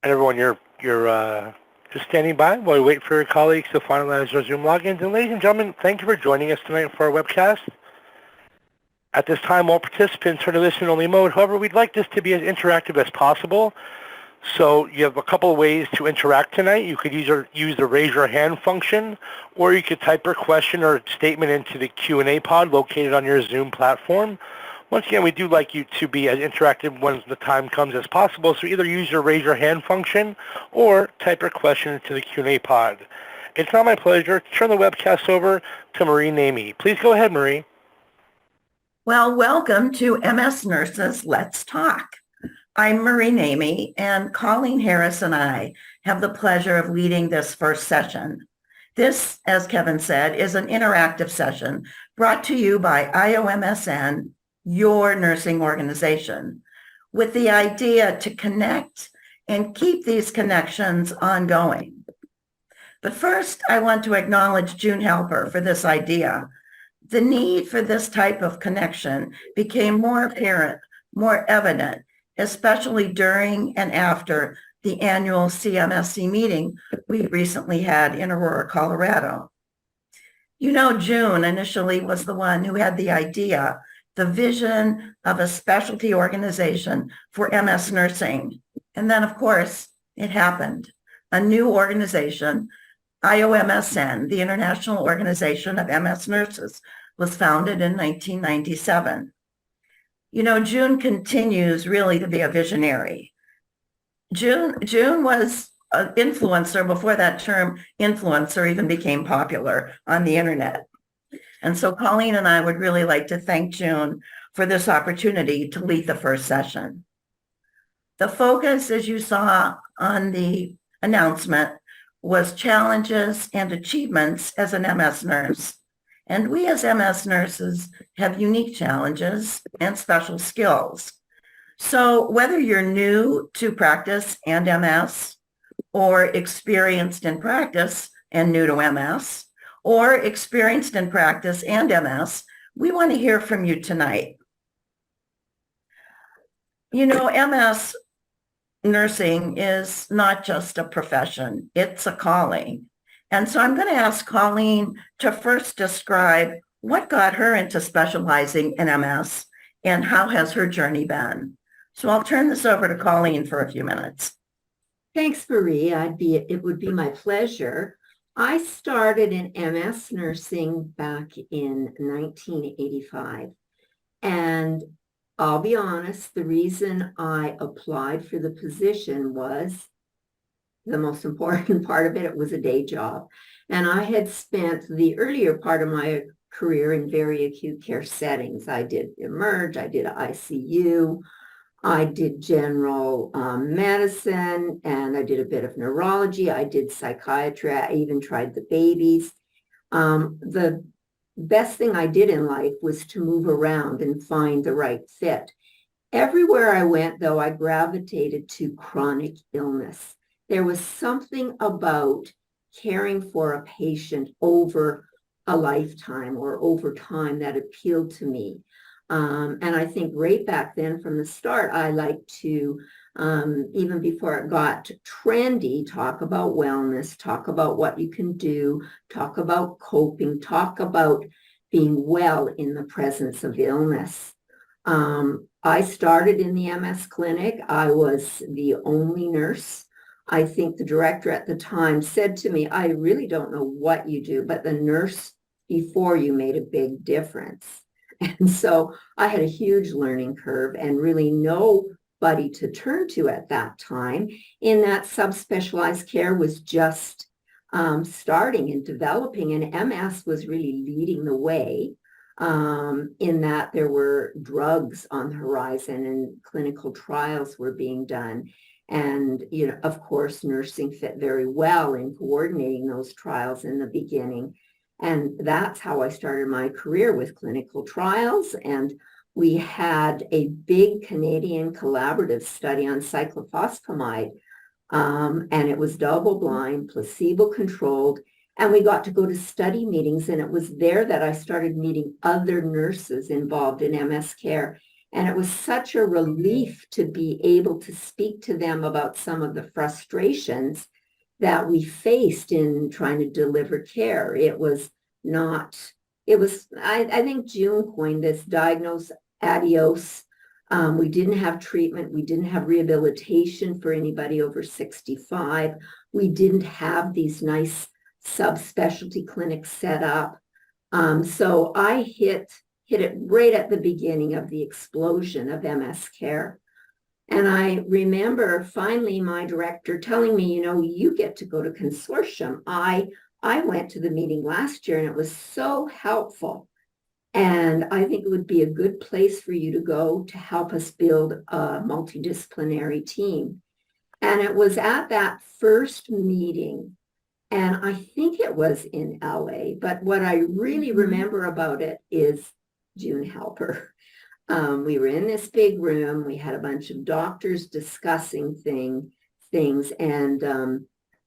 And everyone, you're just standing by while we wait for your colleagues to finalize their Zoom logins. And ladies and gentlemen, thank you for joining us tonight for our webcast. At this time, all participants are in listen-only mode. However, we'd like this to be as interactive as possible. So you have a couple of ways to interact tonight. You could use the raise your hand function, or you could type your question or statement into the Q&A pod located on your Zoom platform. Once again, we do like you to be as interactive when the time comes as possible, so either use your raise your hand function or type your question into the Q&A pod. It's now my pleasure to turn the webcast over to Marie Namey. Please go ahead, Marie. Well, welcome to MS Nurses Let's Talk. I'm Marie Namey, and Colleen Harris and I have the pleasure of leading this first session. This, as Kevin said, is an interactive session brought to you by IOMSN, your nursing organization, with the idea to connect and keep these connections ongoing. But first, I want to acknowledge June Helper for this idea. The need for this type of connection became more apparent, more evident, especially during and after the annual CMSC meeting we recently had in Aurora, Colorado. You know, June initially was the one who had the idea, the vision of a specialty organization for MS nursing. And then, of course, it happened. A new organization, IOMSN, the International Organization of MS Nurses, was founded in 1997. You know, June continues really to be a visionary. June was an influencer before that term influencer even became popular on the internet. And so Colleen and I would really like to thank June for this opportunity to lead the first session. The focus, as you saw on the announcement, was challenges and achievements as an MS nurse. And we as MS nurses have unique challenges and special skills. So whether you're new to practice and MS, or experienced in practice and new to MS, or experienced in practice and MS, we want to hear from you tonight. You know, MS nursing is not just a profession, it's a calling. And so I'm going to ask Colleen to first describe what got her into specializing in MS and how has her journey been. So I'll turn this over to Colleen for a few minutes. Thanks, Marie. It would be my pleasure. I started in MS nursing back in 1985. And I'll be honest, the reason I applied for the position was the most important part of it. It was a day job. And I had spent the earlier part of my career in very acute care settings. I did emerge, I did ICU, I did general medicine, and I did a bit of neurology. I did psychiatry. I even tried the babies. The best thing I did in life was to move around and find the right fit. Everywhere I went, though, I gravitated to chronic illness. There was something about caring for a patient over a lifetime or over time that appealed to me. And I think right back then from the start, I liked to, even before it got trendy, talk about wellness, talk about what you can do, talk about coping, talk about being well in the presence of illness. I started in the MS clinic. I was the only nurse. I think the director at the time said to me, I really don't know what you do, but the nurse before you made a big difference. And so I had a huge learning curve and really nobody to turn to at that time, in that subspecialized care was just starting and developing, and MS was really leading the way, in that there were drugs on the horizon and clinical trials were being done. And, you know, of course, nursing fit very well in coordinating those trials in the beginning. And that's how I started my career, with clinical trials. And we had a big Canadian collaborative study on cyclophosphamide, and it was double-blind, placebo-controlled. And we got to go to study meetings, and it was there that I started meeting other nurses involved in MS care. And it was such a relief to be able to speak to them about some of the frustrations that we faced in trying to deliver care. It was not, it was, I think June coined this, diagnose adios. We didn't have treatment. We didn't have rehabilitation for anybody over 65. We didn't have these nice subspecialty clinics set up. So I hit it right at the beginning of the explosion of MS care. And I remember finally my director telling me, you get to go to consortium. I went to the meeting last year and it was so helpful. And I think it would be a good place for you to go to help us build a multidisciplinary team. And it was at that first meeting, and I think it was in LA, but what I really remember about it is June Halper. We were in this big room. We had a bunch of doctors discussing things, and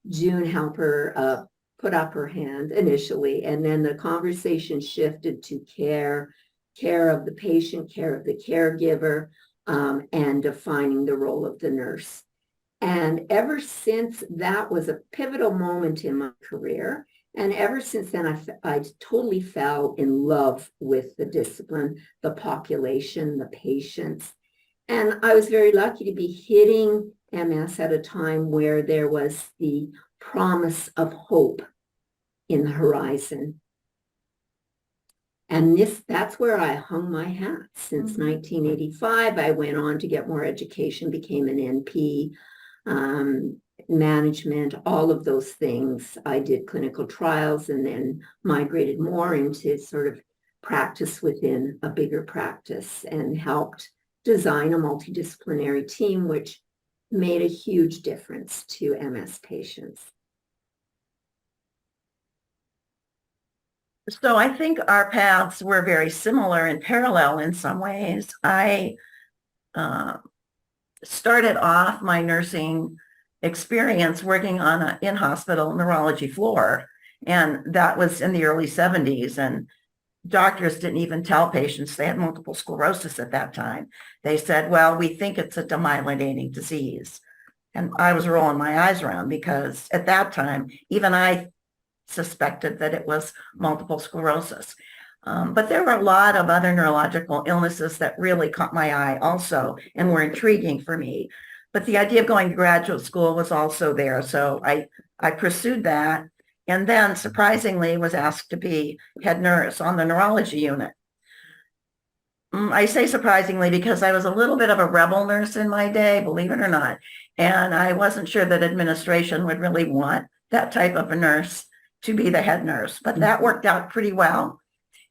June Halper put up her hand initially, and then the conversation shifted to care of the patient, care of the caregiver, and defining the role of the nurse. And ever since, that was a pivotal moment in my career. And ever since then, I totally fell in love with the discipline, the population, the patients. And I was very lucky to be hitting MS at a time where there was the promise of hope in the horizon. And that's where I hung my hat. Since 1985, I went on to get more education, became an NP, management, all of those things. I did clinical trials and then migrated more into sort of practice within a bigger practice and helped design a multidisciplinary team, which made a huge difference to MS patients. So I think our paths were very similar and parallel in some ways. I started off my nursing experience working on an in-hospital neurology floor, and that was in the early 70s, and doctors didn't even tell patients they had multiple sclerosis at that time. They said, well, we think it's a demyelinating disease. And I was rolling my eyes around because at that time, even I suspected that it was multiple sclerosis. But there were a lot of other neurological illnesses that really caught my eye also and were intriguing for me. But the idea of going to graduate school was also there. So I pursued that, and then surprisingly was asked to be head nurse on the neurology unit. I say surprisingly because I was a little bit of a rebel nurse in my day, believe it or not. And I wasn't sure that administration would really want that type of a nurse to be the head nurse, but that worked out pretty well.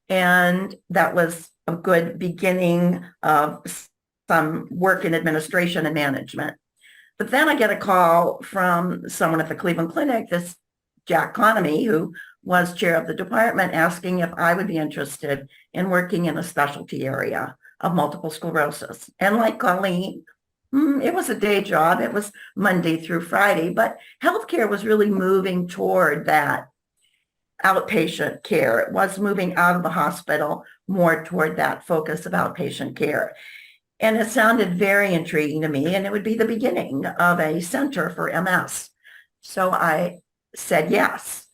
And that was a good beginning of some work in administration and management. But then I get a call from someone at the Cleveland Clinic, this Jack Conamy, who was chair of the department, asking if I would be interested in working in a specialty area of multiple sclerosis. And like Colleen, it was a day job. It was Monday through Friday, but healthcare was really moving toward that outpatient care. It was moving out of the hospital more toward that focus of outpatient care. And it sounded very intriguing to me, and it would be the beginning of a center for MS. So I said yes.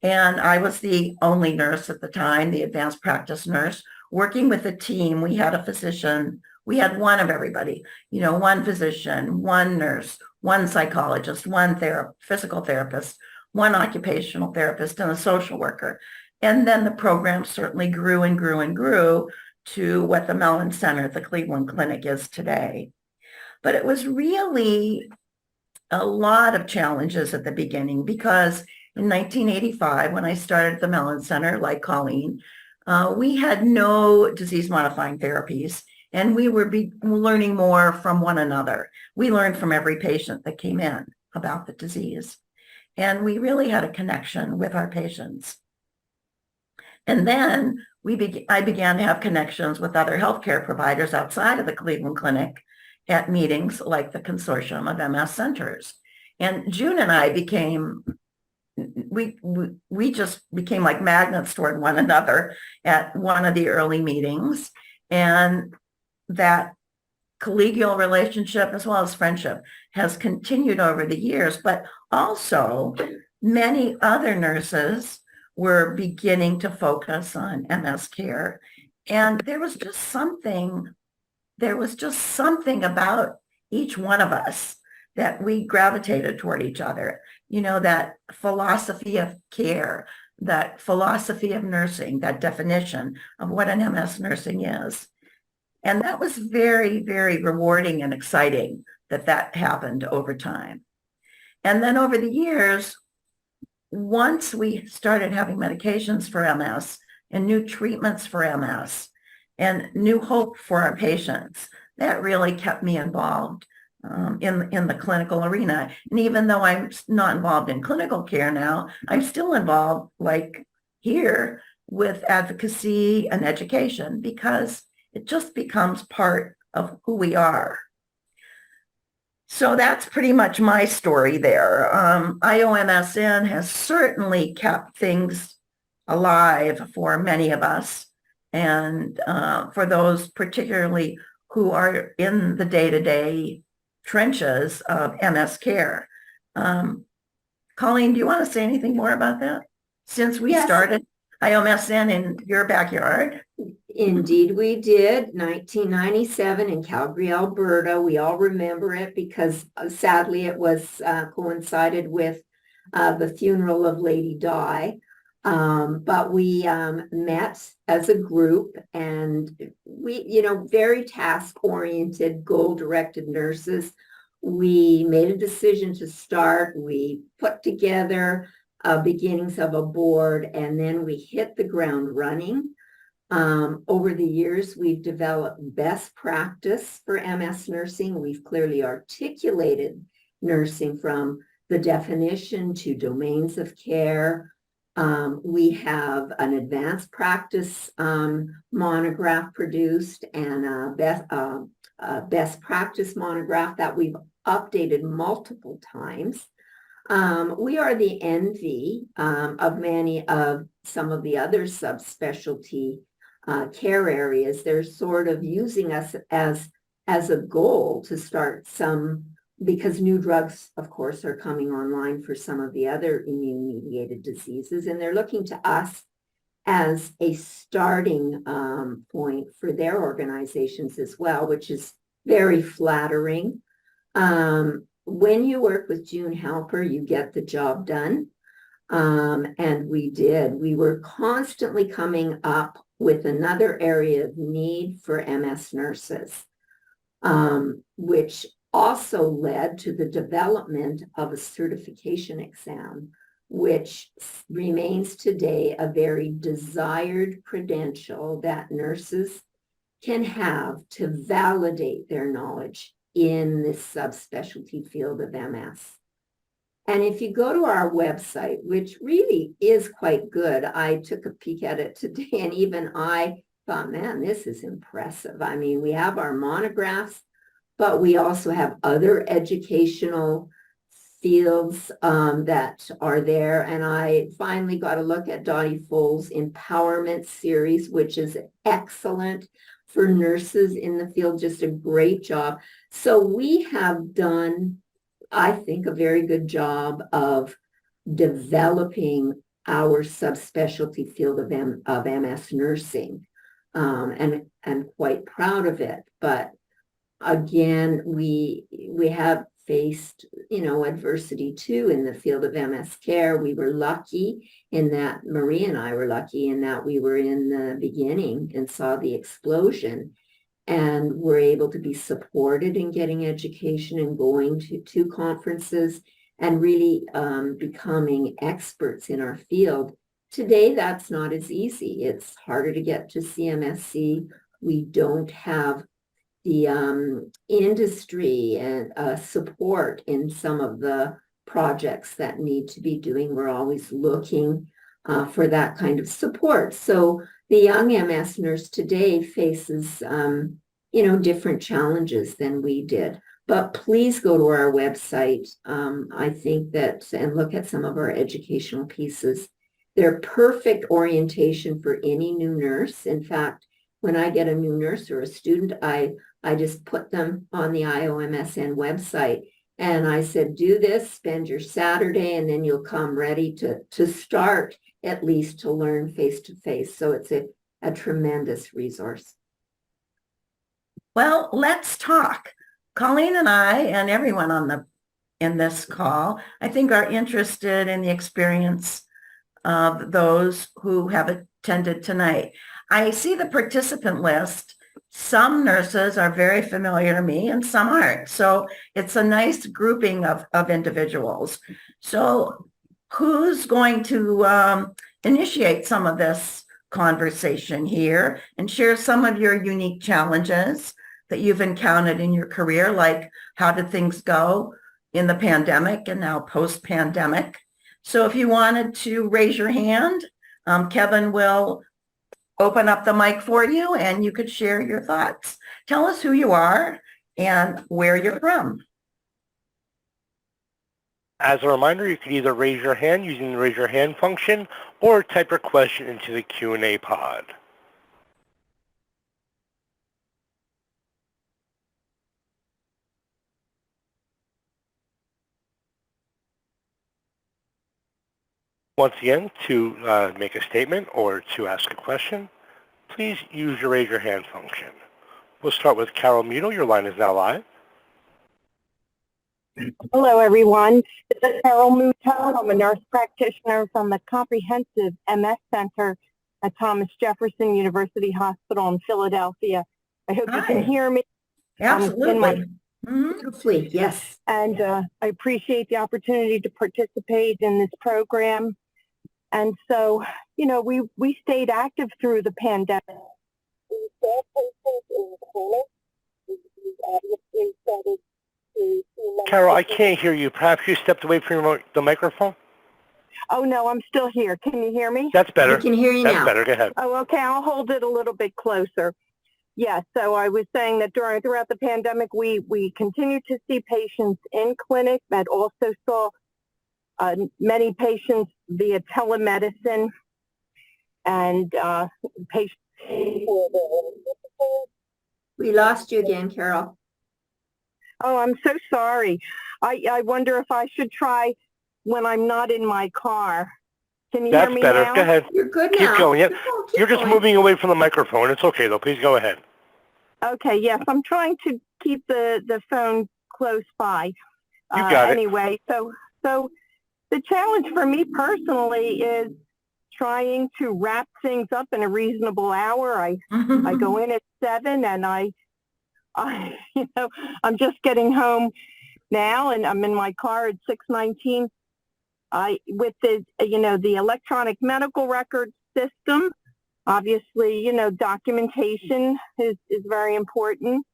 And I was the only nurse at the time, the advanced practice nurse, working with a team. We had a physician. We had one of everybody, one physician, one nurse, one psychologist, one physical therapist, one occupational therapist, and a social worker. And then the program certainly grew and grew and grew to what the Mellon Center at the Cleveland Clinic is today. But it was really a lot of challenges at the beginning because in 1985, when I started the Mellon Center, like Colleen, we had no disease-modifying therapies, and we were learning more from one another. We learned from every patient that came in about the disease. And we really had a connection with our patients. And then I began to have connections with other healthcare providers outside of the Cleveland Clinic at meetings like the Consortium of MS Centers. And June and I we just became like magnets toward one another at one of the early meetings. And that collegial relationship as well as friendship has continued over the years, but also many other nurses were beginning to focus on MS care. And there was just something about each one of us that we gravitated toward each other. You know, that philosophy of care, that philosophy of nursing, that definition of what an MS nursing is. And that was very, very rewarding and exciting that happened over time. And then over the years, once we started having medications for MS and new treatments for MS and new hope for our patients, that really kept me involved in the clinical arena. And even though I'm not involved in clinical care now, I'm still involved, like here, with advocacy and education, because it just becomes part of who we are. So that's pretty much my story there. IOMSN has certainly kept things alive for many of us, and for those particularly who are in the day-to-day trenches of MS care. Colleen, do you want to say anything more about that? Since we started IOMSN in your backyard. Indeed, we did. 1997 in Calgary, Alberta. We all remember it because sadly it was coincided with the funeral of Lady Di. But we met as a group, and we, very task-oriented, goal-directed nurses. We made a decision to start. We put together beginnings of a board, and then we hit the ground running. Over the years, we've developed best practice for MS nursing. We've clearly articulated nursing from the definition to domains of care. We have an advanced practice monograph produced and a best practice monograph that we've updated multiple times. We are the envy of many of some of the other subspecialty care areas. They're sort of using us as a goal to start some, because new drugs, of course, are coming online for some of the other immune-mediated diseases, and they're looking to us as a starting point for their organizations as well, which is very flattering. When you work with June Halper, you get the job done. And we did. We were constantly coming up with another area of need for MS nurses, which also led to the development of a certification exam, which remains today a very desired credential that nurses can have to validate their knowledge in this subspecialty field of MS. And if you go to our website, which really is quite good, I took a peek at it today, and even I thought, man, this is impressive. I mean, we have our monographs, but we also have other educational fields that are there. And I finally got a look at Dottie Foal's empowerment series, which is excellent for nurses in the field, just a great job. So we have done, I think, a very good job of developing our subspecialty field of MS nursing, and quite proud of it. But again, we have faced, adversity too in the field of MS care. We were lucky in that, Marie and I were lucky in that we were in the beginning and saw the explosion, and were able to be supported in getting education and going to conferences and really becoming experts in our field. Today, that's not as easy. It's harder to get to CMSC. We don't have the industry and support in some of the projects that need to be doing. We're always looking for that kind of support. So the young MS nurse today faces, different challenges than we did. But please go to our website. I think that, and look at some of our educational pieces. They're perfect orientation for any new nurse. In fact, when I get a new nurse or a student, I just put them on the IOMSN website. And I said, do this, spend your Saturday, and then you'll come ready to start at least to learn face-to-face. So it's a tremendous resource. Well, let's talk. Colleen and I and everyone in this call, I think, are interested in the experience of those who have attended tonight. I see the participant list. Some nurses are very familiar to me and some aren't. So it's a nice grouping of individuals. So who's going to initiate some of this conversation here and share some of your unique challenges that you've encountered in your career, like how did things go in the pandemic and now post-pandemic? So if you wanted to raise your hand, Kevin will open up the mic for you and you could share your thoughts. Tell us who you are and where you're from. As a reminder, you can either raise your hand using the raise your hand function or type your question into the Q&A pod. Once again, to make a statement or to ask a question, please use your raise your hand function. We'll start with Carol Muto. Your line is now live. Hello, everyone. This is Carol Muto. I'm a nurse practitioner from the Comprehensive MS Center at Thomas Jefferson University Hospital in Philadelphia. I hope you can hear me. Absolutely. Beautifully, yes. And I appreciate the opportunity to participate in this program. And so, you know, we stayed active through the pandemic. We saw patients in clinic. We obviously started to see Carol, I can't hear you. Perhaps you stepped away from the microphone? Oh, no, I'm still here. Can you hear me? That's better. I can hear you That's now. better. Go ahead. Oh, okay. I'll hold it a little bit closer. Yes, so I was saying that throughout the pandemic, we continued to see patients in clinic, but also saw many patients via telemedicine and patients. We lost you again, Carol. Oh, I'm so sorry. I wonder if I should try when I'm not in my car. Can you hear That's me better. now? Go ahead. You're good Keep now. going. Yep. Keep You're just going. moving away from the microphone. It's okay, though. Please go ahead. Okay, yes, I'm trying to keep the phone close by. You got it. Anyway, so the challenge for me personally is trying to wrap things up in a reasonable hour. I go in at 7 and I I'm just getting home now and I'm in my car at 6:19. With the the electronic medical record system, obviously, documentation is very important.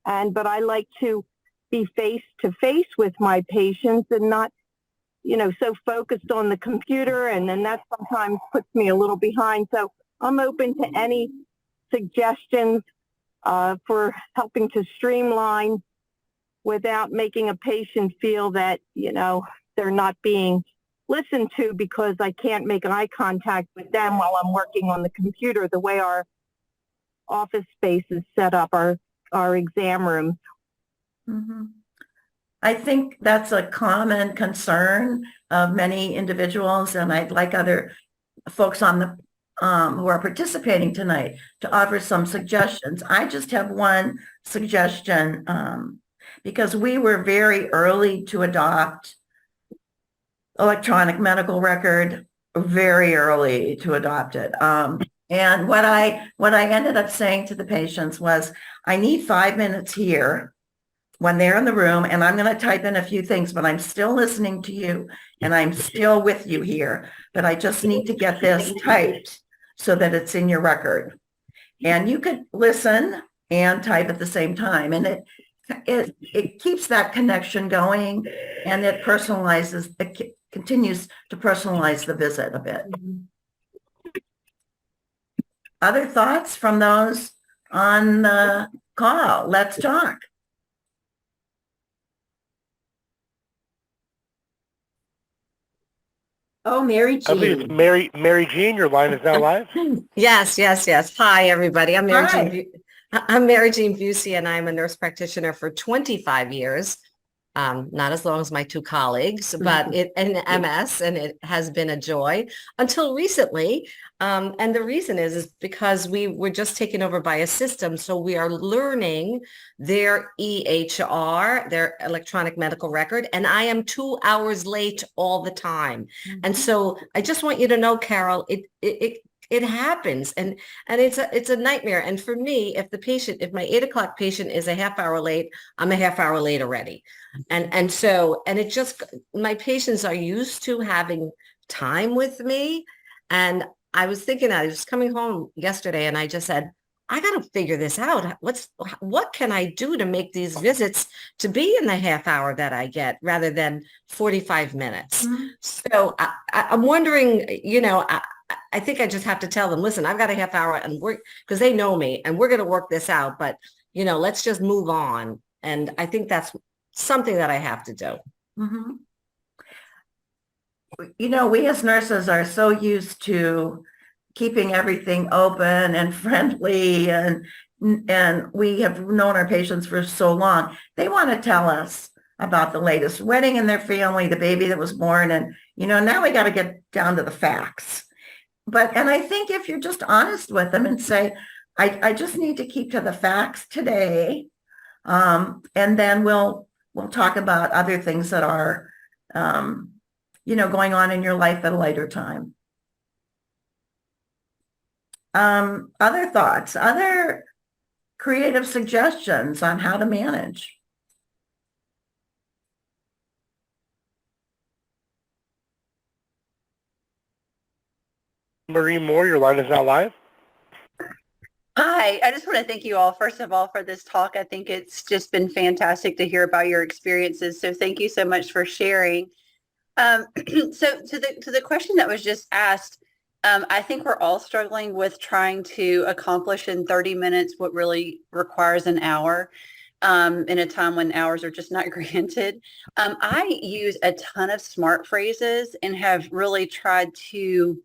But I like to be face to face with my patients and not, so focused on the computer. And then that sometimes puts me a little behind. So I'm open to any suggestions for helping to streamline without making a patient feel that, they're not being listened to because I can't make eye contact with them while I'm working on the computer, the way our office space is set up, our exam rooms. I think that's a common concern of many individuals, and I'd like other folks on the who are participating tonight to offer some suggestions. I just have one suggestion because we were very early to adopt electronic medical record, very early to adopt it. And what I ended up saying to the patients was, I need 5 minutes here when they're in the room, and I'm going to type in a few things, but I'm still listening to you, and I'm still with you here, but I just need to get this typed so that it's in your record. And you could listen and type at the same time, and it keeps that connection going, and it personalizes, it continues to personalize the visit a bit. Other thoughts from those on the call? Let's talk. Oh, Mary I believe it's Jean. Mary Jean. Your line is now live. Yes, yes, yes. Hi, everybody. Hi. I'm Mary Jean Busey, and I'm a nurse practitioner for 25 years. Not as long as my two colleagues, but it in MS, and it has been a joy until recently. And the reason is because we were just taken over by a system, so we are learning their EHR, their electronic medical record, and I am 2 hours late all the time. And so I just want you to know, Carol, it happens, and it's a nightmare. And for me, if my 8 o'clock patient is a half hour late, I'm a half hour late already. And so it just, my patients are used to having time with me. And I was thinking, I was coming home yesterday and I just said, I got to figure this out. What can I do to make these visits to be in the half hour that I get rather than 45 minutes? So I'm wondering, I think I just have to tell them, listen, I've got a half hour and because they know me and we're going to work this out, but let's just move on. And I think that's something that I have to do. Mhm. We as nurses are so used to keeping everything open and friendly, and we have known our patients for so long. They want to tell us about the latest wedding in their family, the baby that was born, and now we got to get down to the facts. And I think if you're just honest with them and say, I just need to keep to the facts today, and then we'll talk about other things that are, going on in your life at a later time. Other thoughts, other creative suggestions on how to manage? Marie Moore, your line is now live. Hi, I just want to thank you all, first of all, for this talk. I think it's just been fantastic to hear about your experiences. So thank you so much for sharing. So to the question that was just asked, I think we're all struggling with trying to accomplish in 30 minutes what really requires an hour, in a time when hours are just not granted. I use a ton of smart phrases and have really tried to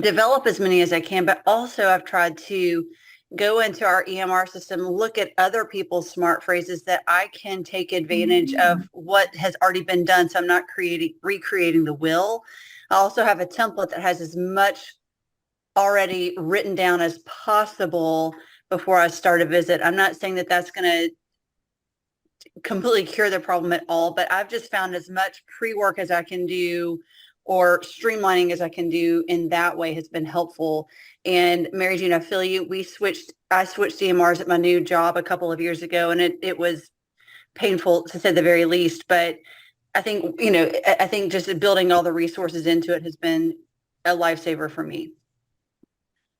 develop as many as I can, but also I've tried to go into our EMR system, look at other people's smart phrases that I can take advantage of what has already been done. So I'm not recreating the wheel. I also have a template that has as much already written down as possible before I start a visit. I'm not saying that that's going to completely cure the problem at all, but I've just found as much pre-work as I can do or streamlining as I can do in that way has been helpful. And Mary Jean, I feel you. I switched EMRs at my new job a couple of years ago, and it was painful to say the very least. But I think, I think just building all the resources into it has been a lifesaver for me.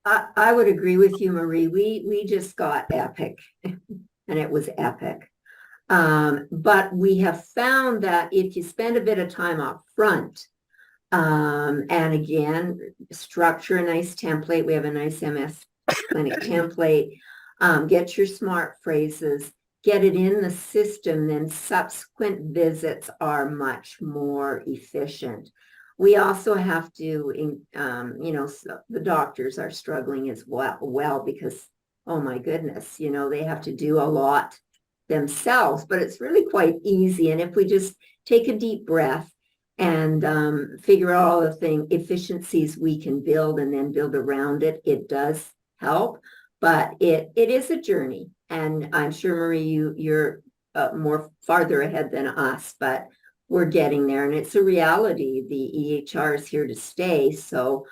I would agree with you, Marie. We just got Epic, and it was epic. But we have found that if you spend a bit of time up front, and again, structure a nice template. We have a nice MS clinic template. Get your smart phrases, get it in the system, then subsequent visits are much more efficient. We also have to, so the doctors are struggling as well because, oh my goodness, they have to do a lot themselves, but it's really quite easy. And if we just take a deep breath and figure out all the efficiencies we can build and then build around it, it does help. But it is a journey. And I'm sure, Marie, you're more farther ahead than us, but we're getting there. And it's a reality. The EHR is here to stay. So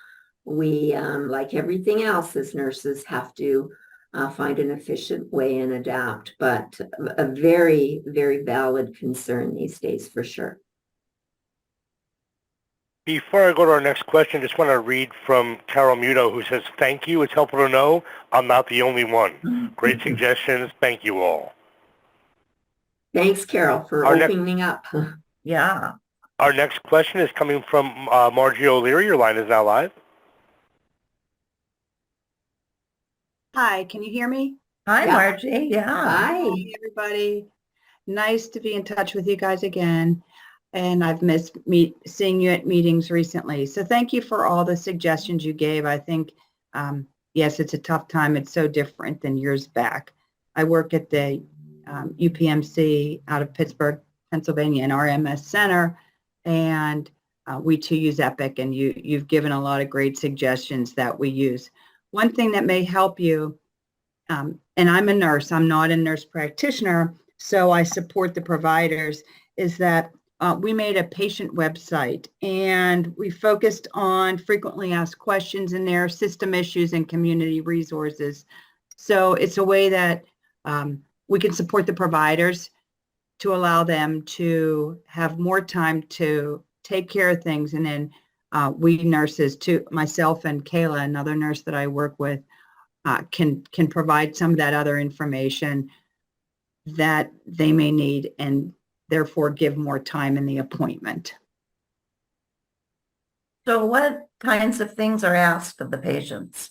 we, like everything else as nurses, have to find an efficient way and adapt. But a very, very valid concern these days, for sure. Before I go to our next question, just want to read from Carol Muto, who says, thank you. It's helpful to know I'm not the only one. Great suggestions. Thank you all. Thanks, Carol, for opening up. Yeah. Our next question is coming from Margie O'Leary. Your line is now live. Hi, can you hear me? Hi, Yeah. Margie. Yeah. Hi. Hey, everybody. Nice to be in touch with you guys again. and I've missed seeing you at meetings recently. So thank you for all the suggestions you gave. I think, yes, it's a tough time. It's so different than years back. I work at the UPMC out of Pittsburgh, Pennsylvania, in our MS Center, and we too use Epic, and you've given a lot of great suggestions that we use. One thing that may help you, and I'm a nurse, I'm not a nurse practitioner, so I support the providers, is that we made a patient website, and we focused on frequently asked questions in there, system issues, and community resources. So it's a way that we can support the providers to allow them to have more time to take care of things. And then we nurses, too, myself and Kayla, another nurse that I work with, can provide some of that other information that they may need, and therefore give more time in the appointment. So what kinds of things are asked of the patients?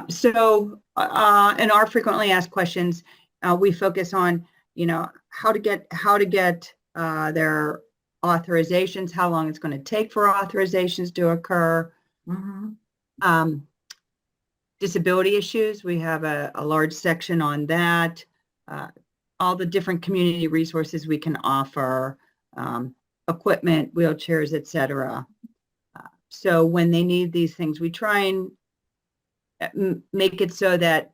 So in our frequently asked questions, we focus on, how to get their authorizations, how long it's going to take for authorizations to occur. Mm-hmm. Disability issues, we have a large section on that. All the different community resources we can offer, equipment, wheelchairs, etc. So when they need these things, we try and make it so that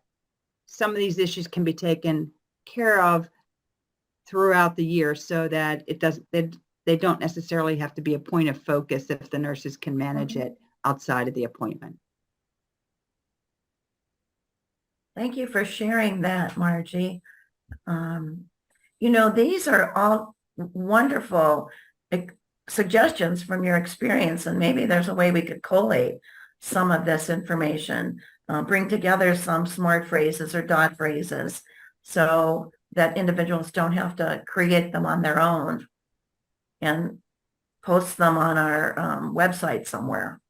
some of these issues can be taken care of throughout the year, so that they don't necessarily have to be a point of focus if the nurses can manage it outside of the appointment. Thank you for sharing that, Margie. These are all wonderful suggestions from your experience, and maybe there's a way we could collate some of this information, bring together some smart phrases or dot phrases so that individuals don't have to create them on their own and post them on our website somewhere.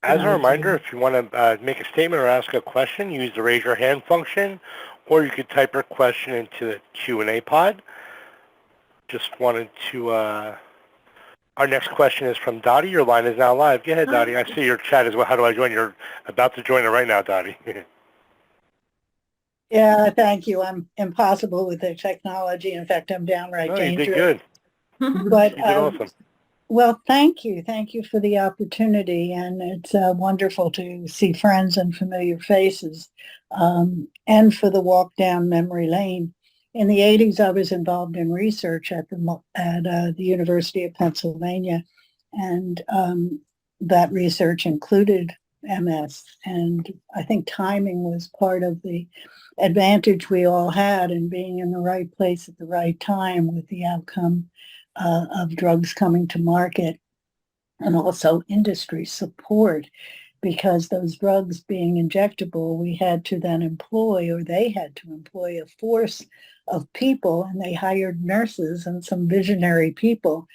As a reminder, if you want to make a statement or ask a question, use the raise your hand function, or you could type your question into the Q&A pod. Just wanted to, our next question is from Dottie. Your line is now live. Go ahead, Dottie. I see your chat as well. How do I join? You're about to join it right now, Dottie. Yeah, thank you. I'm impossible with the technology. In fact, I'm downright dangerous. You did good. But You did awesome. well, thank you. Thank you for the opportunity. And it's wonderful to see friends and familiar faces, and for the walk down memory lane. In the 80s, I was involved in research at the University of Pennsylvania, and that research included MS. And I think timing was part of the advantage we all had in being in the right place at the right time with the outcome of drugs coming to market, and also industry support, because those drugs being injectable, we had to then employ, or they had to employ, a force of people, and they hired nurses and some visionary people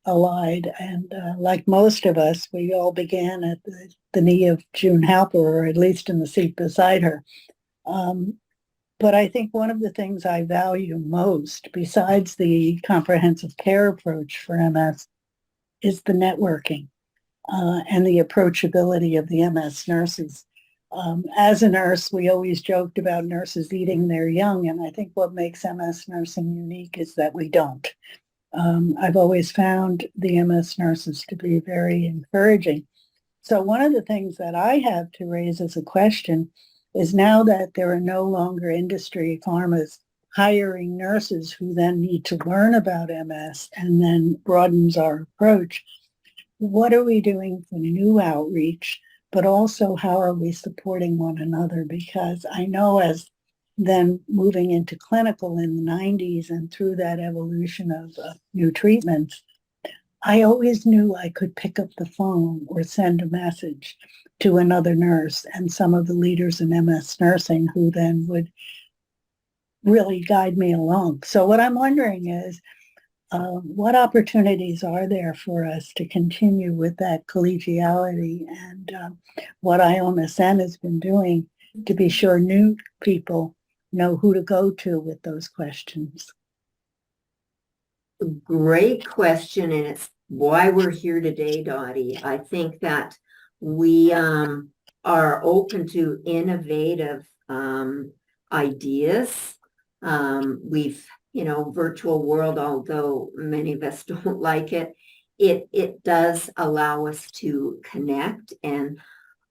allied. And like most of us, we all began at the knee of June Halper, or at least in the seat beside her. But I think one of the things I value most, besides the comprehensive care approach for MS, is the networking and the approachability of the MS nurses. As a nurse, we always joked about nurses eating their young, and I think what makes MS nursing unique is that we don't. I've always found the MS nurses to be very encouraging. So one of the things that I have to raise as a question is, now that there are no longer industry pharmas hiring nurses who then need to learn about MS and then broadens our approach, what are we doing for new outreach, but also how are we supporting one another? Because I know, as then moving into clinical in the 90s and through that evolution of new treatments, I always knew I could pick up the phone or send a message to another nurse and some of the leaders in MS nursing, who then would really guide me along. So what I'm wondering is, what opportunities are there for us to continue with that collegiality, and what IOMSN has been doing to be sure new people know who to go to with those questions. Great question, and it's why we're here today, Dottie. I think that we are open to innovative ideas. We've, virtual world, although many of us don't like it, it does allow us to connect, and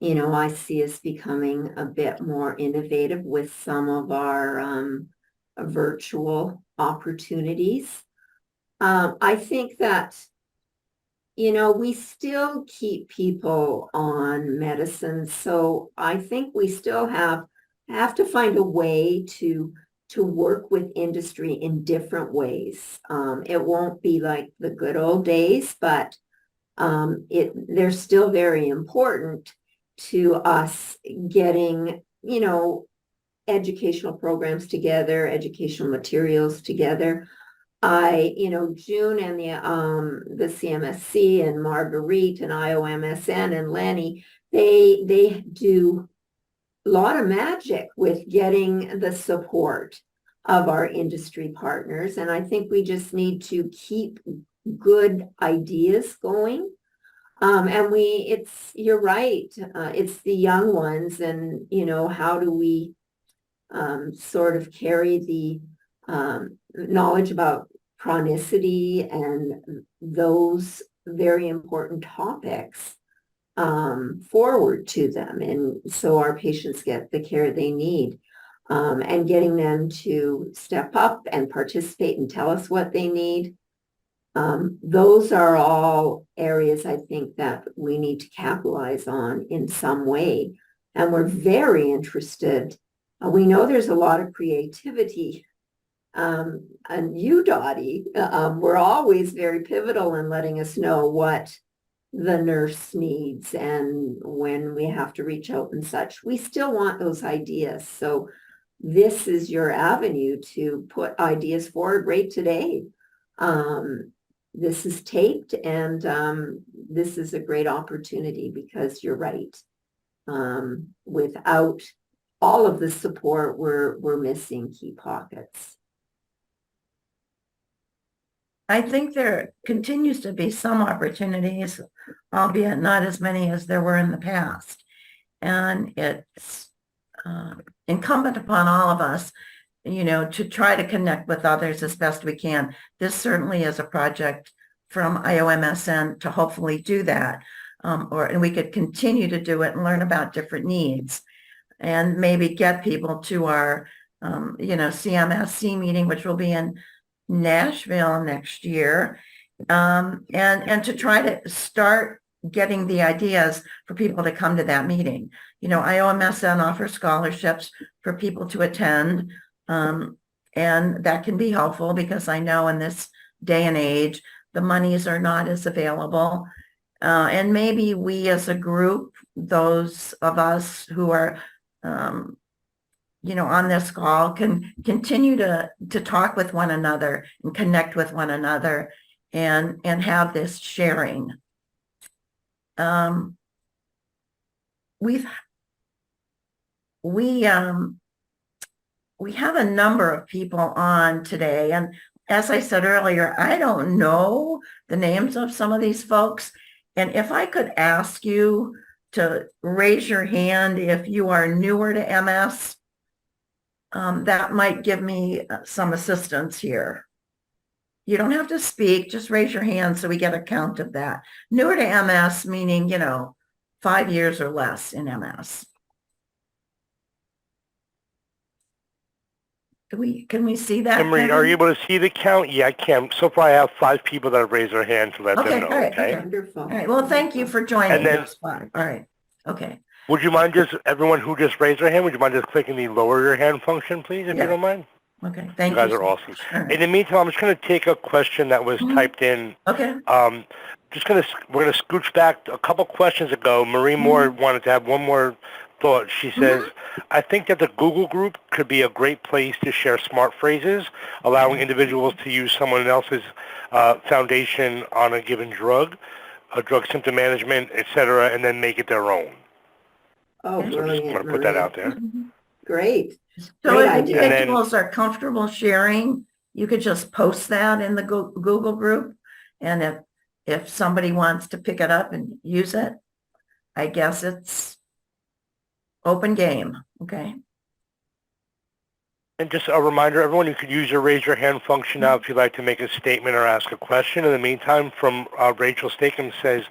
I see us becoming a bit more innovative with some of our virtual opportunities. I think that, we still keep people on medicine. So I think we still have to find a way to work with industry in different ways. It won't be like the good old days, but they're still very important to us getting, educational programs together, educational materials together. June and the CMSC and Marguerite and IOMSN and Lenny, they do a lot of magic with getting the support of our industry partners. And I think we just need to keep good ideas going. And you're right, it's the young ones, and, how do we sort of carry the knowledge about chronicity and those very important topics forward to them, and so our patients get the care they need, and getting them to step up and participate and tell us what they need. Those are all areas I think that we need to capitalize on in some way, and we're very interested. We know there's a lot of creativity. And you, Dottie, were always very pivotal in letting us know what the nurse needs and when we have to reach out and such. We still want those ideas. So this is your avenue to put ideas forward right today. This is taped, and this is a great opportunity, because you're right. Without all of the support, we're missing key pockets. I think there continues to be some opportunities, albeit not as many as there were in the past. And it's incumbent upon all of us, to try to connect with others as best we can. This certainly is a project from IOMSN to hopefully do that. And we could continue to do it and learn about different needs, and maybe get people to our, CMSC meeting, which will be in Nashville next year, and to try to start getting the ideas for people to come to that meeting. IOMSN offers scholarships for people to attend, and that can be helpful, because I know in this day and age, the monies are not as available. And maybe we as a group, those of us who are on this call, can continue to talk with one another and connect with one another, and have this sharing. We have a number of people on today, and as I said earlier, I don't know the names of some of these folks, and if I could ask you to raise your hand if you are newer to MS, that might give me some assistance here. You don't have to speak, just raise your hand so we get a count of that. Newer to MS, meaning, 5 years or less in MS. Can we see that? Emery, are you able to see the count? Yeah, I can. So far, I have 5 people that have raised their hand to let them know. All right, Okay. Wonderful. All right. Well, thank you for joining. And then- us. All right. Okay. Would you mind everyone who just raised their hand, would you mind just clicking the lower your hand function, please, if Yeah. you don't mind? Okay. Thank You you. guys are awesome. All right. In the meantime, I'm just going to take a question that was typed in. Okay. We're going to scooch back a couple questions ago. Marie Moore wanted to have one more thought. She says, I think that the Google group could be a great place to share smart phrases, allowing individuals to use someone else's foundation on a given drug, drug symptom management, etc., and then make it their own. Oh, So I'm just brilliant, going to put that Marie. out there. Great. So Great if idea. individuals are comfortable sharing, you could just post that in the Google group. And if somebody wants to pick it up and use it, I guess it's open game. Okay. And just a reminder, everyone, you could use your raise your hand function now if you'd like to make a statement or ask a question. In the meantime, from Rachel Stakem says,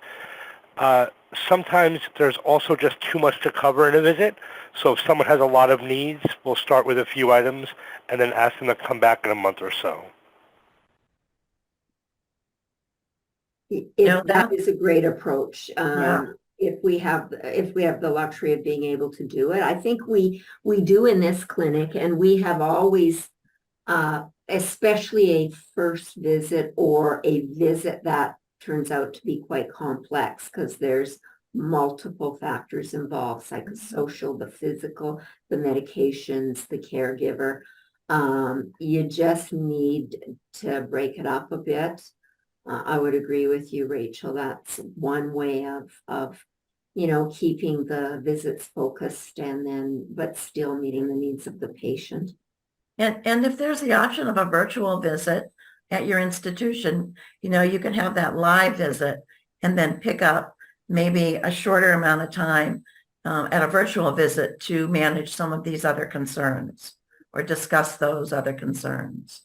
sometimes there's also just too much to cover in a visit. So if someone has a lot of needs, we'll start with a few items and then ask them to come back in a month or so. That is a great approach. Yeah. If we have the luxury of being able to do it, I think we do in this clinic, and we have always, especially a first visit or a visit that turns out to be quite complex because there's multiple factors involved: psychosocial, the physical, the medications, the caregiver. You just need to break it up a bit. I would agree with you, Rachel. That's one way of keeping the visits focused but still meeting the needs of the patient. And if there's the option of a virtual visit at your institution, you can have that live visit and then pick up maybe a shorter amount of time at a virtual visit to manage some of these other concerns or discuss those other concerns.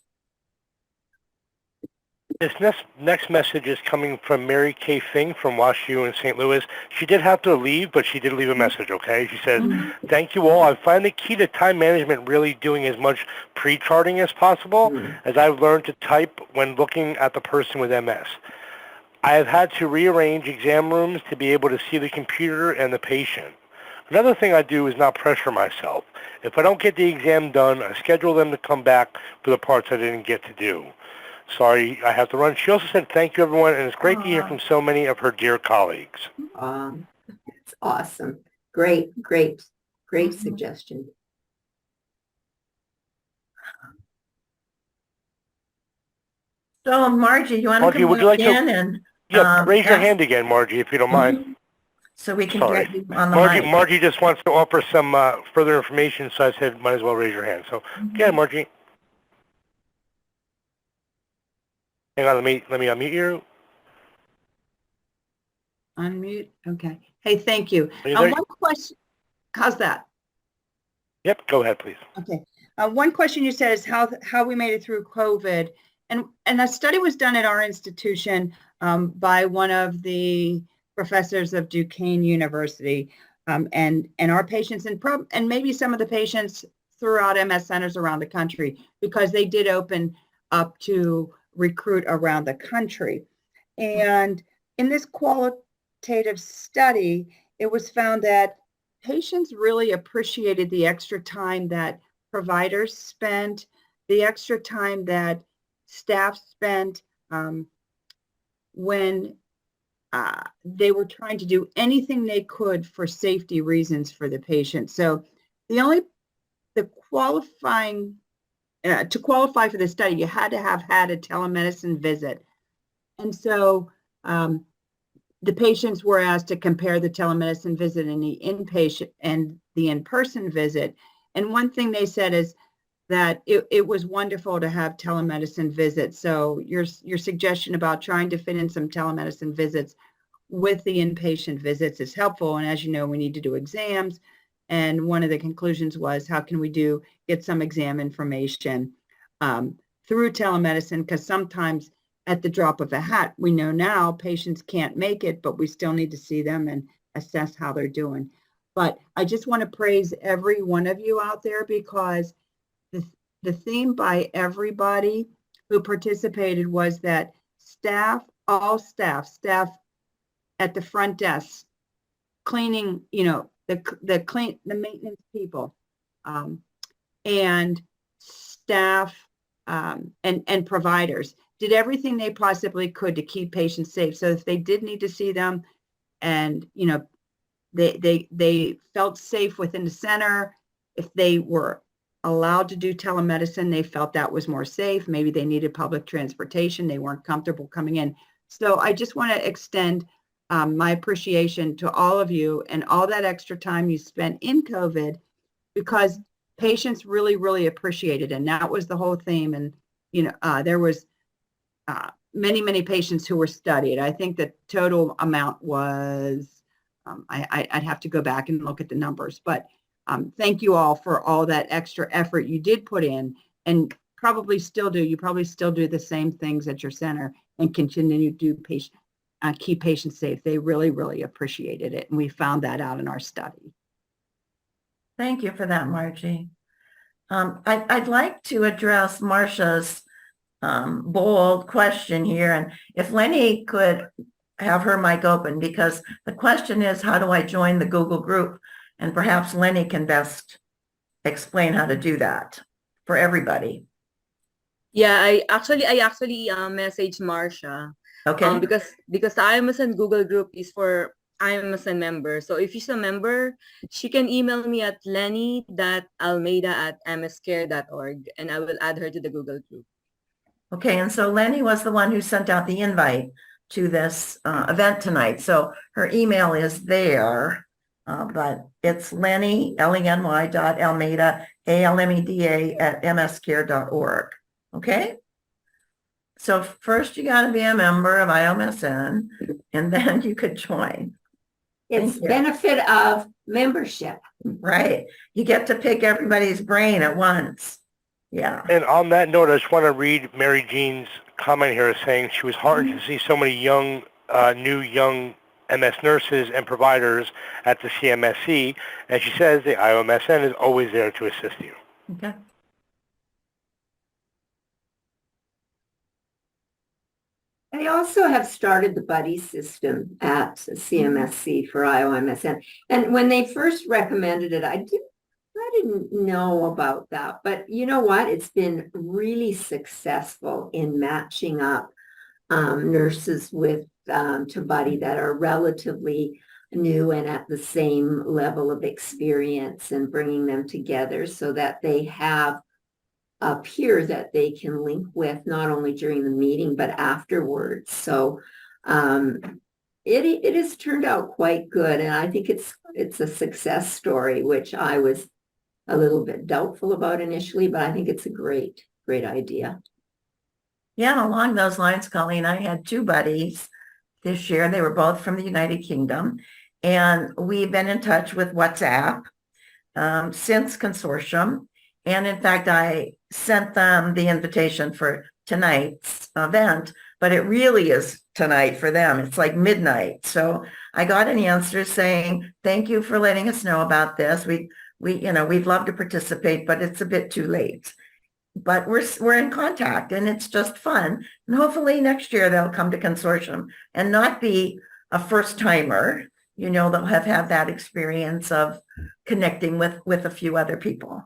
This next message is coming from Mary Kay Fing from WashU in St. Louis. She did have to leave, but she did leave a message, okay? She says, thank you all. I find the key to time management really doing as much pre-charting as possible, as I've learned to type when looking at the person with MS. I have had to rearrange exam rooms to be able to see the computer and the patient. Another thing I do is not pressure myself. If I don't get the exam done, I schedule them to come back for the parts I didn't get to do. Sorry, I have to run. She also said, thank you, everyone, and it's great to hear from so many of her dear colleagues. It's awesome. Great suggestion. So, Margie, you want to Margie, come would you like in to and raise your ask- hand again, Margie, if you don't mind. so we can Sorry. get you on the mic. Margie just wants to offer some further information, so I said might as well raise your hand. So, yeah, Margie. Hang on, let me unmute you. Unmute. Okay. Hey, thank you. Are you there? One question. How's that? Yep, go ahead, please. Okay. One question you said is how we made it through COVID. And a study was done at our institution by one of the professors of Duquesne University, and our patients and maybe some of the patients throughout MS centers around the country, because they did open up to recruit around the country. And in this qualitative study, it was found that patients really appreciated the extra time that providers spent, the extra time that staff spent when they were trying to do anything they could for safety reasons for the patient. So to qualify for the study, you had to have had a telemedicine visit. And so the patients were asked to compare the telemedicine visit and the inpatient and the in-person visit. And one thing they said is that it was wonderful to have telemedicine visits. So your suggestion about trying to fit in some telemedicine visits with the inpatient visits is helpful. And as you know, we need to do exams. And one of the conclusions was, how can we get some exam information through telemedicine? Because sometimes at the drop of a hat, we know now patients can't make it, but we still need to see them and assess how they're doing. But I just want to praise every one of you out there, because the theme by everybody who participated was that all staff at the front desk, cleaning, the maintenance people, and staff and providers did everything they possibly could to keep patients safe. So if they did need to see them, and they felt safe within the center, if they were allowed to do telemedicine, they felt that was more safe. Maybe they needed public transportation, they weren't comfortable coming in. So I just want to extend my appreciation to all of you and all that extra time you spent in COVID, because patients really, really appreciated it. And that was the whole theme. And, there was many, many patients who were studied. I think the total amount was, I'd have to go back and look at the numbers, but thank you all for all that extra effort you did put in and probably still do. You probably still do the same things at your center and continue to do keep patients safe. They really, really appreciated it. And we found that out in our study. Thank you for that, Margie. I'd like to address Marcia's bold question here. And if Lenny could have her mic open, because the question is, how do I join the Google group? And perhaps Lenny can best explain how to do that for everybody. Yeah, I actually messaged Marcia. Okay. Because IMSN Google group is for IMSN member. So if she's a member, she can email me at lenny.almeida@mscare.org and I will add her to the Google group. Okay. And so Lenny was the one who sent out the invite to this event tonight. So her email is there, but it's Lenny, Lenny.almeida, ALMEDA @mscare.org. Okay. So first you got to be a member of IOMSN and then you could join. It's benefit of membership. Right. You get to pick everybody's brain at once. Yeah. And on that note, I just want to read Mary Jean's comment here saying she was heartened to see so many young MS nurses and providers at the CMSC. And she says the IOMSN is always there to assist you. Okay. I also have started the buddy system at CMSC for IOMSN. And when they first recommended it, I didn't know about that. But you know what? It's been really successful in matching up nurses with to buddy that are relatively new and at the same level of experience and bringing them together so that they have a peer that they can link with not only during the meeting but afterwards. So it has turned out quite good, and I think it's a success story, which I was a little bit doubtful about initially, but I think it's a great idea. Yeah, and along those lines, Colleen, I had two buddies this year. They were both from the United Kingdom, and we've been in touch with WhatsApp since consortium. And in fact, I sent them the invitation for tonight's event, but it really is tonight for them. It's like midnight. So I got an answer saying, thank you for letting us know about this. We'd love to participate, but it's a bit too late. But we're in contact and it's just fun. And hopefully next year they'll come to consortium and not be a first timer. They'll have had that experience of connecting with a few other people.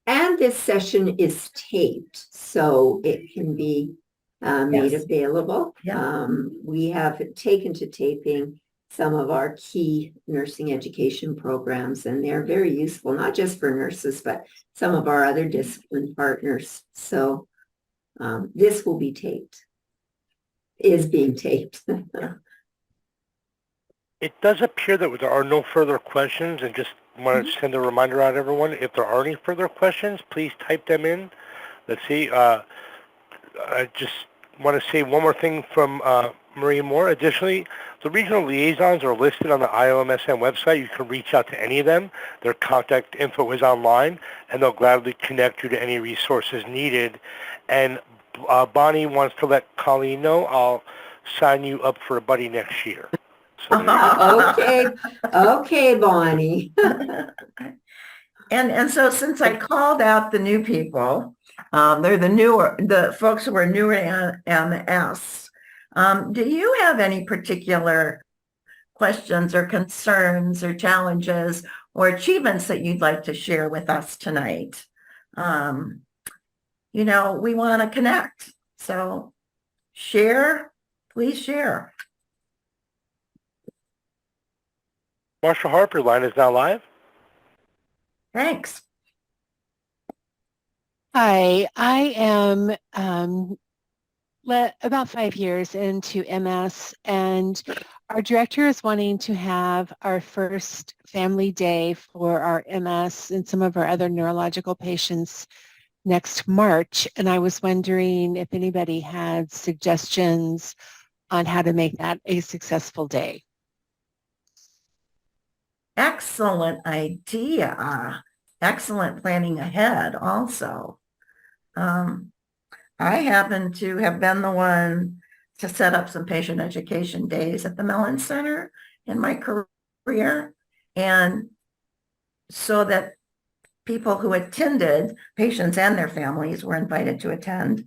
And this session is taped, so it can be made available. Yeah. We have taken to taping some of our key nursing education programs, and they're very useful, not just for nurses, but some of our other discipline partners. So this will be taped, is being taped. It does appear that there are no further questions, and just want to send a reminder out to everyone, if there are any further questions, please type them in. Let's see. I just want to say one more thing from Maria Moore. Additionally, the regional liaisons are listed on the IOMSN website. You can reach out to any of them. Their contact info is online, and they'll gladly connect you to any resources needed. And Bonnie wants to let Colleen know I'll sign you up for a buddy next year. So Okay, Bonnie. And so since I called out the new people, they're the folks who are newer to MS. Do you have any particular questions or concerns or challenges or achievements that you'd like to share with us tonight? We want to connect. So please share. Marsha Harper, line is now live. Thanks. Hi, I am about 5 years into MS, and our director is wanting to have our first family day for our MS and some of our other neurological patients next March. And I was wondering if anybody had suggestions on how to make that a successful day. Excellent idea. Excellent planning ahead also. I happen to have been the one to set up some patient education days at the Mellon Center in my career. And so that people who attended, patients and their families, were invited to attend.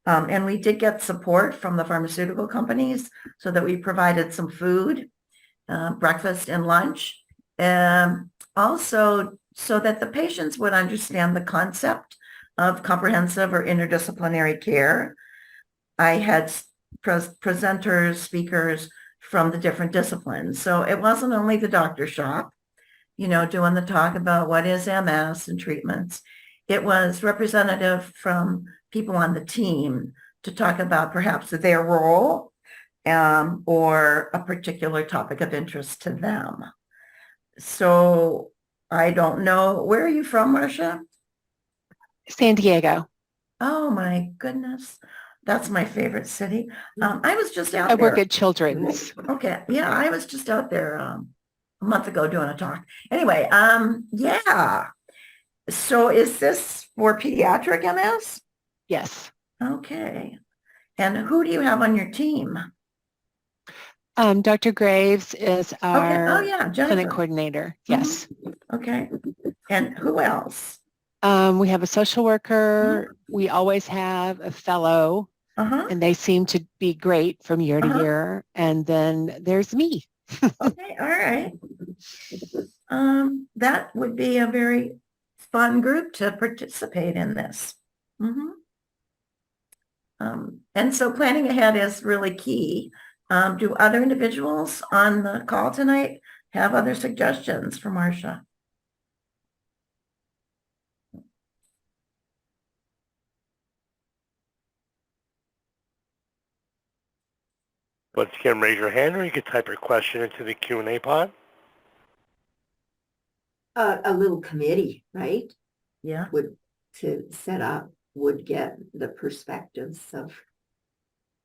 And we did get support from the pharmaceutical companies so that we provided some food, breakfast and lunch. Also, so that the patients would understand the concept of comprehensive or interdisciplinary care. I had presenters, speakers from the different disciplines. So it wasn't only the doctor shop, doing the talk about what is MS and treatments. It was representative from people on the team to talk about perhaps their role or a particular topic of interest to them. So I don't know. Where are you from, Marcia? San Diego. Oh my goodness. That's my favorite city. I was just out I there. work at Children's. Okay. Yeah, I was just out there a month ago doing a talk. Anyway, yeah. So is this for pediatric MS? Yes. Okay. And who do you have on your team? Dr. Graves is Okay. Oh our yeah, clinic Jennifer. coordinator. Yes. Okay. And who else? We have a social worker. We always have a fellow, Uh-huh. and they seem to be great from year to Uh-huh. year. And then there's me. Okay. All right. That would be a very fun group to participate in this. Mhm. And so planning ahead is really key. Do other individuals on the call tonight have other suggestions for Marcia? Once again, raise your hand or you can type your question into the Q&A pod. A little committee, right? Yeah. To set up would get the perspectives of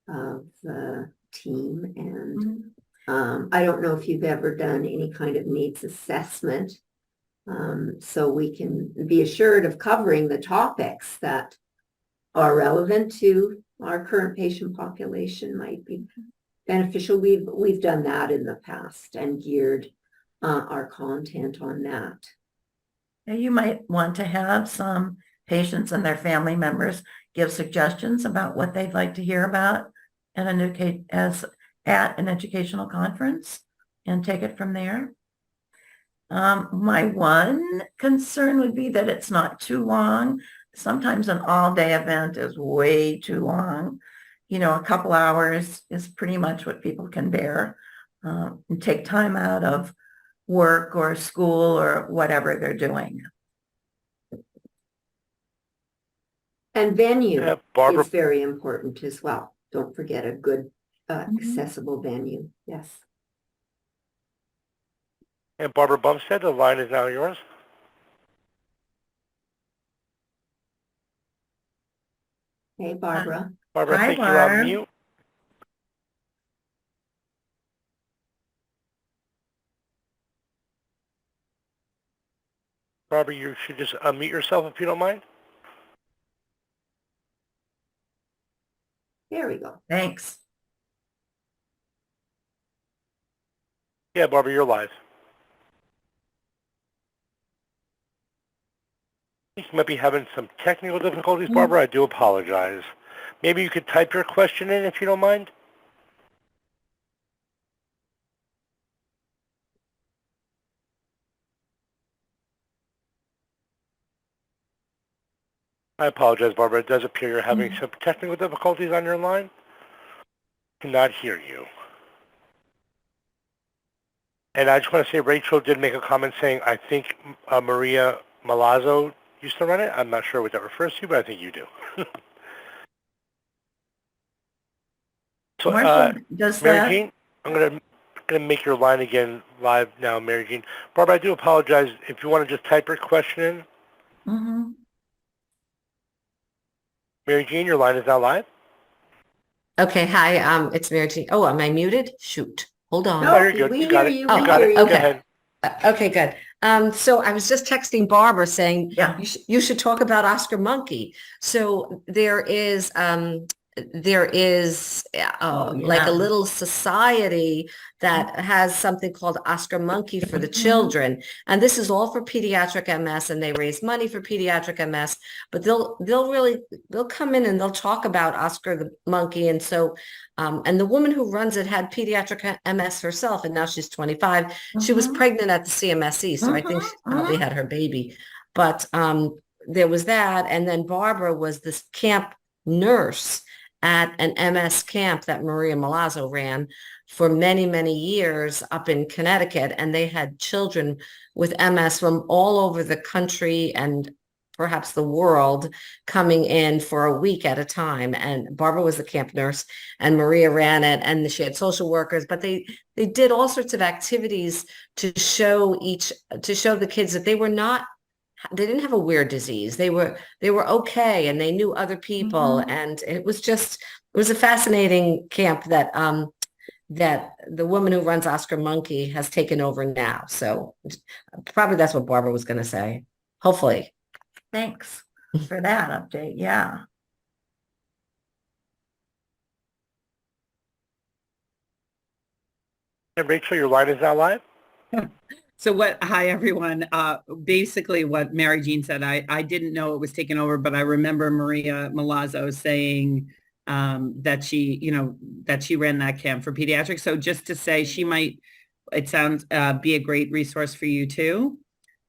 the team. And I don't know if you've ever done any kind of needs assessment. So we can be assured of covering the topics that are relevant to our current patient population might be beneficial. We've done that in the past and geared our content on that. Now, you might want to have some patients and their family members give suggestions about what they'd like to hear about at an educational conference and take it from there. My one concern would be that it's not too long. Sometimes an all-day event is way too long. A couple hours is pretty much what people can bear, and take time out of work or school or whatever they're doing. And venue Barbara, is very important as well. Don't forget a good accessible venue. Yes. and Barbara Bumstead, the line is now yours. Hey, Barbara. Barbara, I Hi, think you're Barb. on mute. Barbara, you should just unmute yourself if you don't mind. There we go. Thanks. Yeah, Barbara, you're live. You might be having some technical difficulties, Barbara. I do apologize. Maybe you could type your question in if you don't mind. I apologize, Barbara. It does appear you're having some technical difficulties on your line. Cannot hear you. And I just want to say Rachel did make a comment saying, I think Maria Malazzo used to run it. I'm not sure what that refers to, but I think you do. So, Marcia, does Mary that? Jean, I'm gonna make your line again live now, Mary Jean. Barbara, I do apologize. If you want to just type your question in. Mhm. Mary Jean, your line is now live. Okay, hi, it's Mary Jean. Oh, am I muted? Shoot, hold on. No, you're good. We You got hear it. you. Oh, You We got hear it. you. Go okay. ahead. Okay, good. So I was just texting Barbara saying Yeah. you should talk about Oscar Monkey. So there is like yeah. a little society that has something called Oscar Monkey for the Mhm. children, and this is all for pediatric MS, and they raise money for pediatric MS. But they'll come in and they'll talk about Oscar the Monkey, and so. And the woman who runs it had pediatric MS herself, and now she's 25. She was Mhm. pregnant at the CMSE, so I think she probably had her baby. But there was that, and then Barbara was this camp nurse at an MS camp that Maria Milazzo ran for many, many years up in Connecticut, and they had children with MS from all over the country and perhaps the world coming in for a week at a time. And Barbara was the camp nurse and Maria ran it, and she had social workers, but they did all sorts of activities to show the kids that they didn't have a weird disease. They were okay, and they knew other people. Mhm. And it was a fascinating camp that that the woman who runs Oscar Monkey has taken over now. So probably that's what Barbara was going to say. Hopefully. Thanks for that update. Yeah. And Rachel, your line is now live. So hi everyone. Basically what Mary Jean said, I didn't know it was taken over, but I remember Maria Milazzo saying that she ran that camp for pediatrics. So just to say she might, it sounds, be a great resource for you too.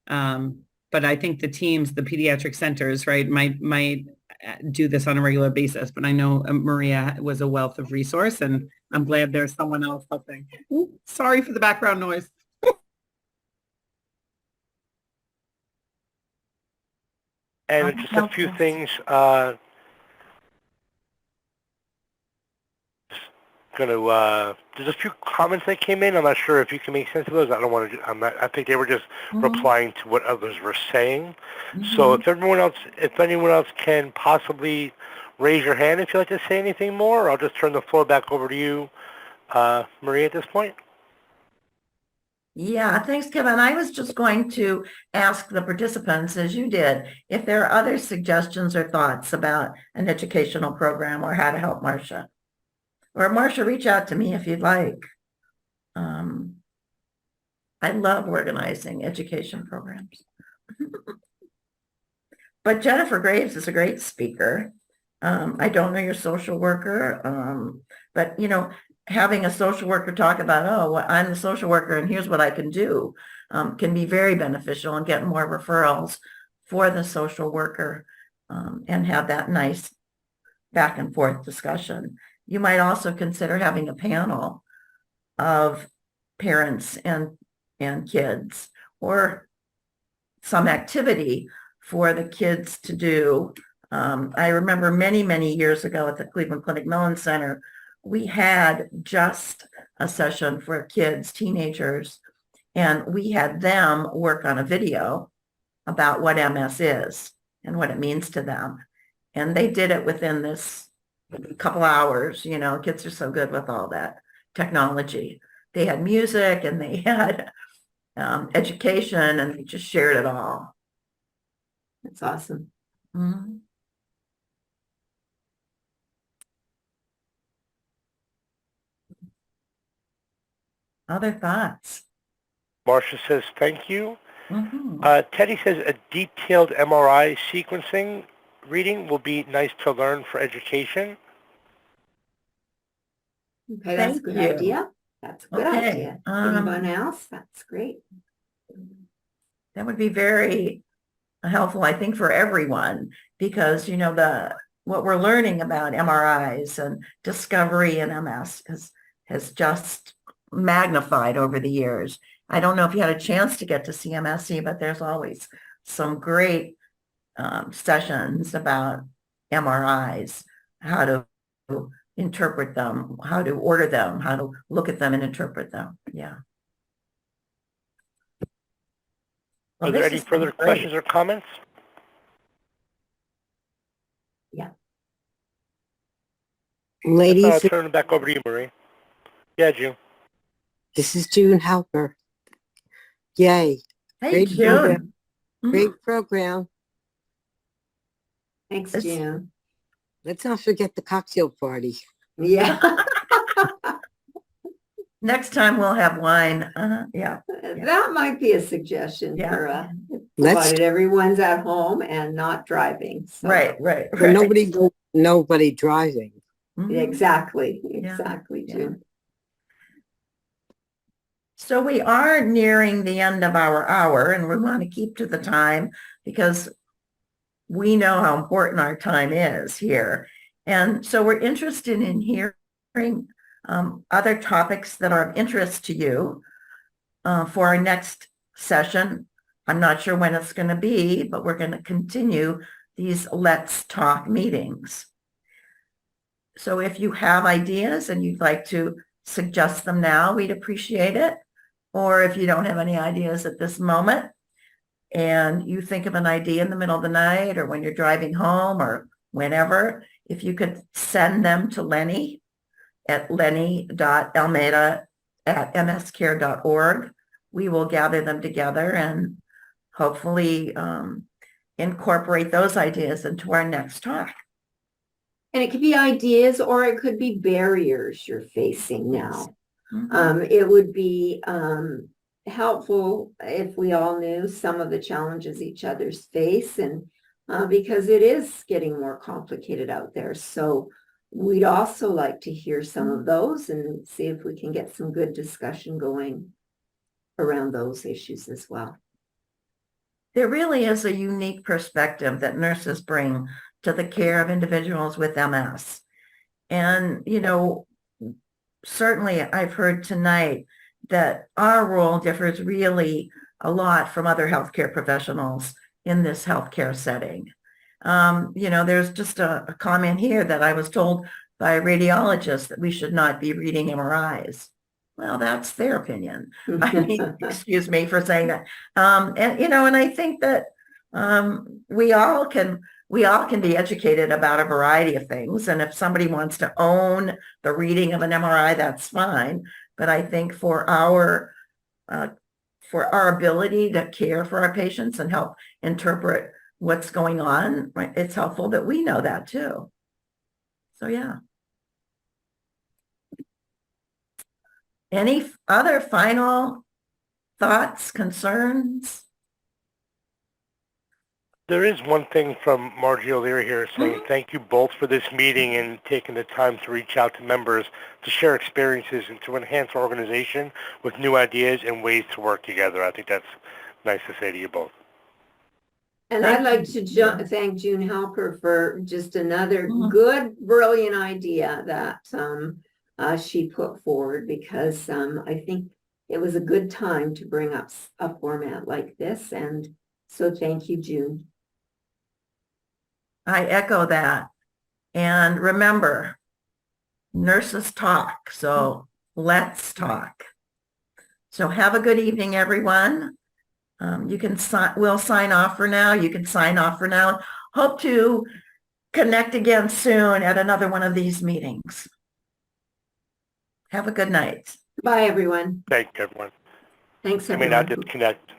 But I think the pediatric centers, right, might do this on a regular basis, but I know Maria was a wealth of resource, and I'm glad there's someone else helping. Ooh, sorry for the background noise. And just a few things. There's a few comments that came in. I'm not sure if you can make sense of those. I don't want to. I think they were just replying to what others were saying. So if anyone else can possibly raise your hand if you'd like to say anything more, I'll just turn the floor back over to you, Maria, at this point. Yeah, thanks, Kevin. I was just going to ask the participants, as you did, if there are other suggestions or thoughts about an educational program or how to help Marcia. Or Marcia, reach out to me if you'd like. I love organizing education programs. But Jennifer Graves is a great speaker. I don't know your social worker, but having a social worker talk about, oh, well, I'm the social worker and here's what I can do, can be very beneficial and get more referrals for the social worker, and have that nice back and forth discussion. You might also consider having a panel of parents and kids, or some activity for the kids to do. I remember many, many years ago at the Cleveland Clinic Mellon Center, we had just a session for kids, teenagers, and we had them work on a video about what MS is and what it means to them. And they did it within this couple hours. Kids are so good with all that technology. They had music and they had education, and they just shared it all. That's awesome. Mm-hmm. Other thoughts? Marcia says, thank you. Mm-hmm. Teddy says a detailed MRI sequencing reading will be nice to learn for education. Okay, that's a good idea. That's a good Okay, idea. Anyone else? That's great. That would be very helpful, I think, for everyone, because what we're learning about MRIs and discovery in MS has just magnified over the years. I don't know if you had a chance to get to CMSE, but there's always some great sessions about MRIs, how to interpret them, how to order them, how to look at them and interpret them. Yeah. Well, Are there this any has been further great. questions or comments? Ladies, I'll turn it back over to you, Marie. Yeah, June. this is June Halper. Yay, Hey, Great June. program. Mhm. great program. Thanks, It's- June. Let's not forget the cocktail party. Yeah. Next time we'll have wine. Yeah. That might be a suggestion Yeah. for, Let's, provided everyone's at home and not driving. So- Right. for nobody driving. Mhm. Exactly, Yeah. exactly, Yeah. June. So we are nearing the end of our hour and we want to keep to the time because we know how important our time is here. And so we're interested in hearing other topics that are of interest to you for our next session. I'm not sure when it's going to be, but we're going to continue these Let's Talk meetings. So if you have ideas and you'd like to suggest them now, we'd appreciate it. Or if you don't have any ideas at this moment and you think of an idea in the middle of the night or when you're driving home or whenever, if you could send them to Lenny at lenny.almeida@mscare.org, we will gather them together and hopefully incorporate those ideas into our next talk. And it could be ideas or it could be barriers you're facing now. It would be helpful if we all knew some of the challenges each other's face and because it is getting more complicated out there. So we'd also like to hear some of those and see if we can get some good discussion going around those issues as well. There really is a unique perspective that nurses bring to the care of individuals with MS. And, you know, certainly I've heard tonight that our role differs really a lot from other healthcare professionals in this healthcare setting. You know, there's just a comment here that I was told by a radiologist that we should not be reading MRIs. Well, that's their opinion. I mean, excuse me for saying that. And, you know, and I think that we all can be educated about a variety of things. And if somebody wants to own the reading of an MRI, that's fine. But I think for our ability to care for our patients and help interpret what's going on, right, it's helpful that we know that too. So, yeah. Any other final thoughts, concerns? There is one thing from Margie O'Leary here saying thank you both for this meeting and taking the time to reach out to members to share experiences and to enhance our organization with new ideas and ways to work together. I think that's nice to say to you both. And I'd like to thank June Halper for just another good, brilliant idea that she put forward because I think it was a good time to bring up a format like this. And so thank you, June. I echo that. And remember, nurses talk, so let's talk. So have a good evening, everyone. We'll sign off for now. You can sign off for now. Hope to connect again soon at another one of these meetings. Have a good night. Bye, everyone. Thank you, everyone. Thanks, You may everyone. not disconnect.